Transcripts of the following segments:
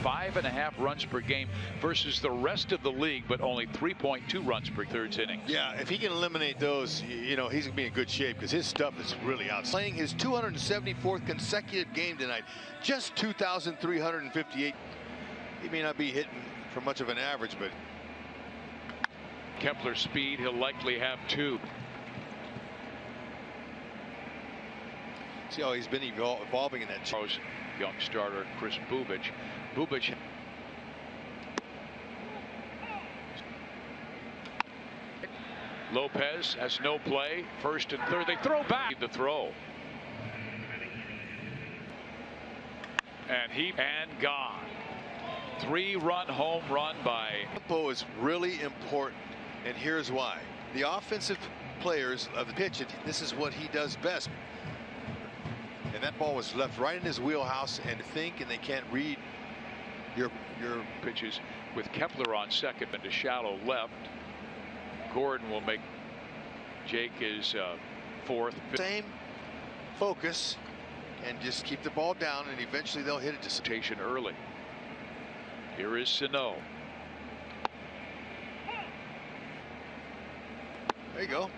5.5 runs per game versus the rest of the league, but only 3.2 runs per third inning. Yeah, if he can eliminate those, you know, he's going to be in good shape because his stuff is really out. Playing his 274th consecutive game tonight, just 2,358. He may not be hitting for much of an average, but Kepler's speed, he'll likely have 2. See how he's been evolving in that. Young starter Chris Bubich. Lopez has no play. First and third. They throw back. The throw. And gone. 3-run home run by. Tempo is really important, and here's why. The offensive players of the pitch, this is what he does best. And that ball was left right in his wheelhouse, and they can't read your pitches with Kepler on second and to shallow left. Gordon will make. Jake is fourth. Same focus and just keep the ball down, and eventually they'll hit it to early. Here is Sano. There you go.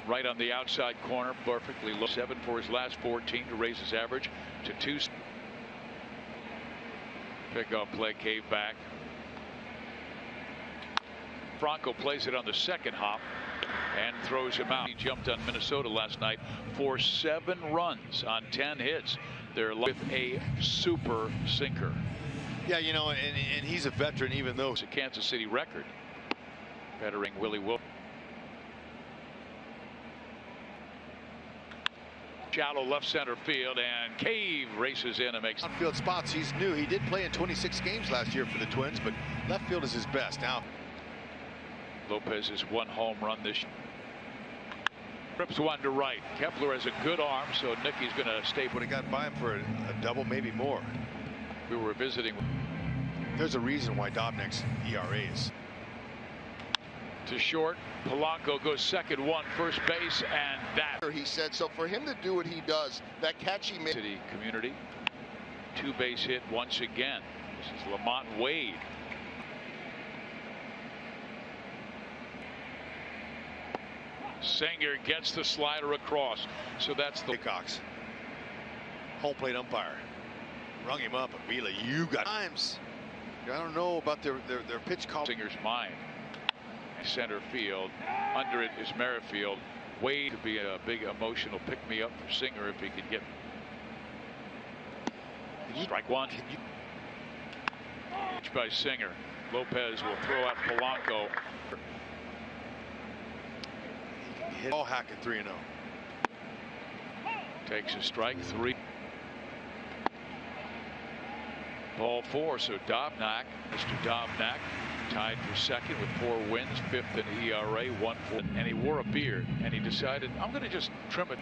Right on the outside corner, perfectly low. 7 for his last 14 to raise his average to 2. Pick-up play, cave back. Franco plays it on the second hop and throws him out. He jumped on Minnesota last night for 7 runs on 10 hits. They're with a super sinker. Yeah, you know, and he's a veteran, even though it's a Kansas City record. Bettering Willie Will. Shallow left center field, and Cave races in and makes outfield spots. He's new. He did play in 26 games last year for the Twins, but left field is his best. Now Lopez has 1 home run this year. Trips one to right. Kepler has a good arm, so Nicky's going to stay. Would have got by him for a double, maybe more. We were visiting. There's a reason why Dobnik's ERA is. To short, Polanco goes second, 1 first base, and that. He said so. For him to do what he does, that catch he made. City community, 2 base hit once again. This is Lamont Wade. Singer gets the slider across, so that's the Cox. Home plate umpire rung him up. Avila, you got times. I don't know about their pitch call. Singer's mind. Center field. Under it is Merrifield. Wade could be a big emotional pick-me-up for Singer if he could get. Strike 1. By Singer. Lopez will throw out Polanco. Hit ball Hackett 3-0. Takes a strike 3. Ball 4. So Dobnak, Mr. Dobnak, tied for second with 4 wins, 5th in ERA, 1-4, and he wore a beard, and he decided, I'm going to just trim it.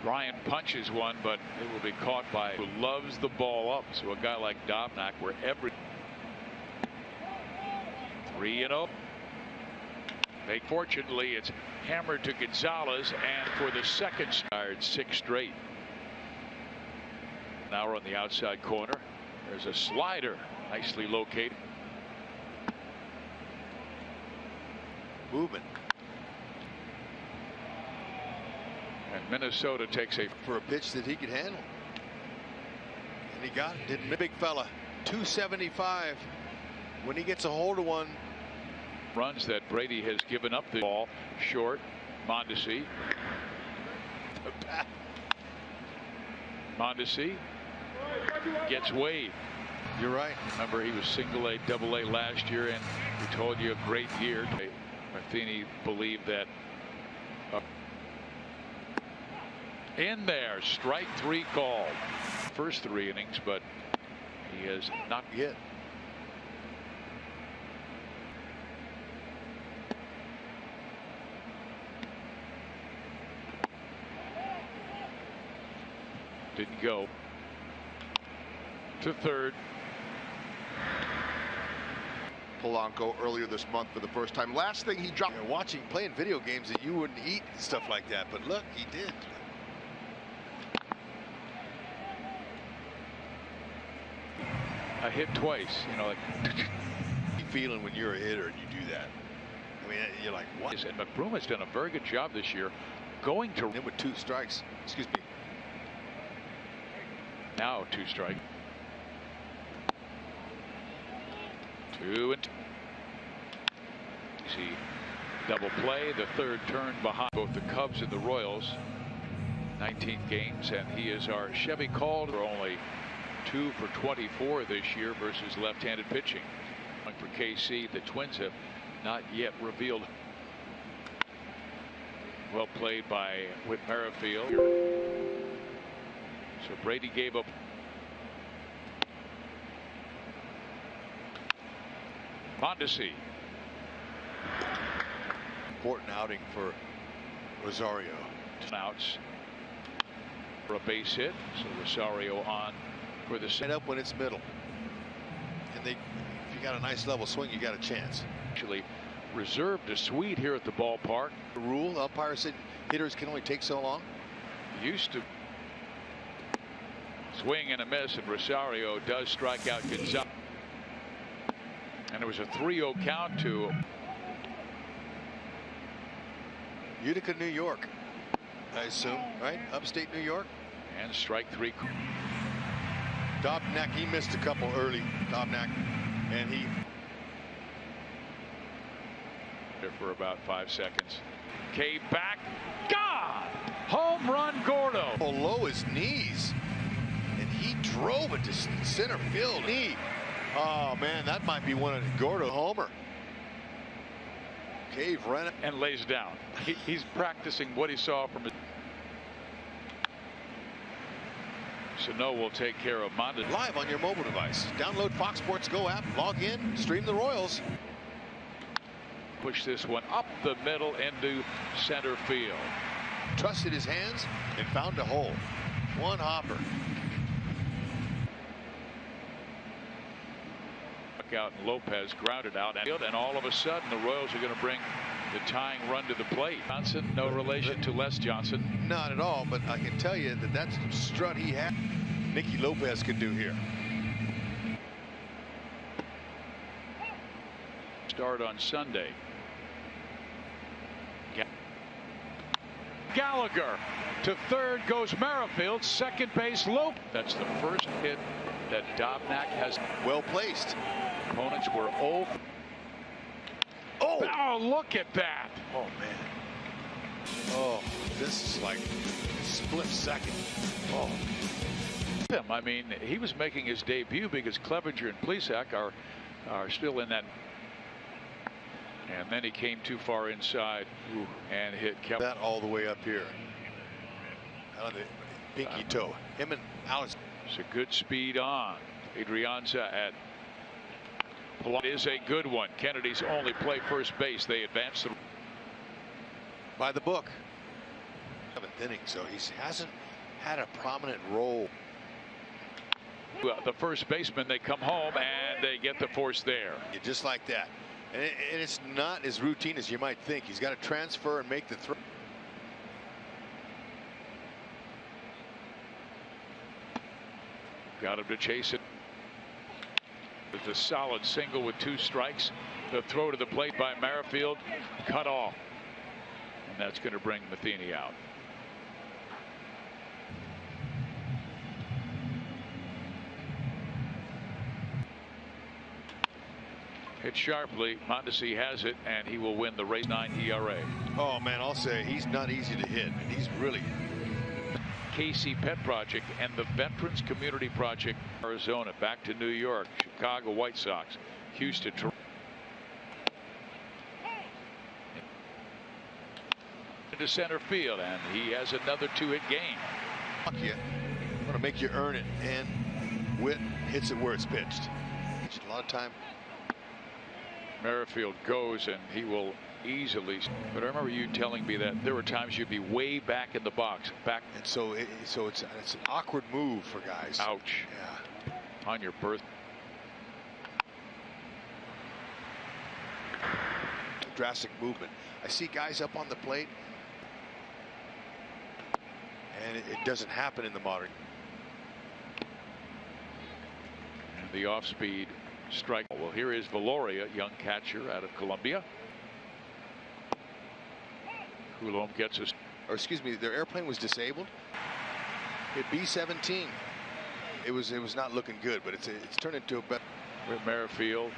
Ryan punches one, but it will be caught by who loves the ball up. So a guy like Dobnak, where every 3-0. Fortunately, it's hammered to Gonzalez, and for the second start, 6 straight. Now we're on the outside corner. There's a slider, nicely located. Movement. And Minnesota takes for a pitch that he could handle. And he got it. Didn't. Big fella. 275. When he gets a hold of one. Runs that Brady has given up the ball. Short. Mondesi. Mondesi gets Wade. You're right. Remember, he was single A, double A last year, and we told you a great year. Matheny believed that. In there, strike 3 called. First 3 innings, but he has not yet. Didn't go. To third. Polanco earlier this month for the first time. Last thing he dropped. Playing video games that you wouldn't eat stuff like that, but look, he did. a hit twice. You know, like feeling when you're a hitter and you do that. I mean, you're like, what? And McBroom has done a very good job this year going to him with 2 strikes. Excuse me. Now 2 strike. 2 and 2. See, double play, the 3rd turn behind both the Cubs and the Royals. 19 games, and he is our Chevy Calder, only 2 for 24 this year versus left-handed pitching. For KC, the Twins have not yet revealed. Well played by Whit Merrifield. So Brady gave up. Mondesi. Important outing for Rosario. Outs for a base hit. So Rosario on for the set up when it's middle. And if you got a nice level swing, you got a chance. Actually reserved a suite here at the ballpark. The rule, umpire said hitters can only take so long. Used to. Swing and a miss, and Rosario does strike out Gonzalez. And it was a 3-0 count to Utica, New York, I assume, right? Upstate New York. And strike 3. Dobnak, he missed a couple early. Dobnak, and he there for about 5 seconds. K back, God, home run, Gordo. Below his knees, and he drove it to center field. Oh man, that might be one of Gordo homer. Cave ran and lays down. He's practicing what he saw from his. Sano will take care of Mondesi. Live on your mobile device. Download Fox Sports Go app, log in, stream the Royals. Push this one up the middle into center field. Trusted his hands and found a hole. One hopper. Out, and Lopez grounded out, and all of a sudden the Royals are going to bring the tying run to the plate. Johnson, no relation to Les Johnson. Not at all, but I can tell you that that's the strut he had. Nicky Lopez can do here. Start on Sunday. Gallagher to third goes Merrifield, second base Lope. That's the first hit that Dobnak has. Well placed. Opponents were 0. Oh, look at that. Oh man. Oh, this is like a split second. Oh. I mean, he was making his debut because Clevenger and Plesac are still in that. And then he came too far inside and hit that all the way up here. On the pinky toe. Him and Alex. It's a good speed on. Adrianza at is a good one. Kennedy's only play first base. They advance by the book. 7th inning, so he hasn't had a prominent role. Well, the first baseman, they come home and they get the force there. Just like that. And it's not as routine as you might think. He's got to transfer and make the throw. Got him to chase it. It's a solid single with 2 strikes. The throw to the plate by Merrifield cut off. And that's going to bring Matheny out. Hit sharply. Mondesi has it, and he will win the race 9 ERA. Oh man, I'll say he's not easy to hit, and he's really. KC Pet Project and the Veterans Community Project, Arizona, back to New York, Chicago White Sox, Houston. Into center field, and he has another 2-hit game. I'm going to make you earn it, and Whit hits it where it's pitched. A lot of time. Merrifield goes, and he will easily. But I remember you telling me that there were times you'd be way back in the box, back. And so it's an awkward move for guys. Ouch. Yeah. On your birth. Drastic movement. I see guys up on the plate, and it doesn't happen in the modern. And The off-speed strike. Well, here is Valoria, young catcher out of Colombia. Coulomb gets us. Or excuse me, their airplane was disabled. Hit B-17. It was not looking good, but it's turned into a better. With Merrifield.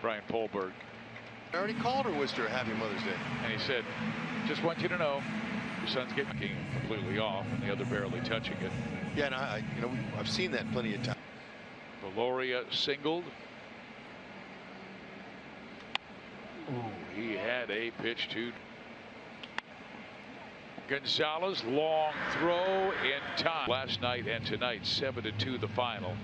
Brian Polberg. I already called her, wished her a happy Mother's Day. And he said, just want you to know, your son's getting completely off and the other barely touching it. Yeah, and you know, I've seen that plenty of times. Valoria singled. Ooh, he had a pitch to Gonzalez. Long throw in time. Last night and tonight, 7-2 the final.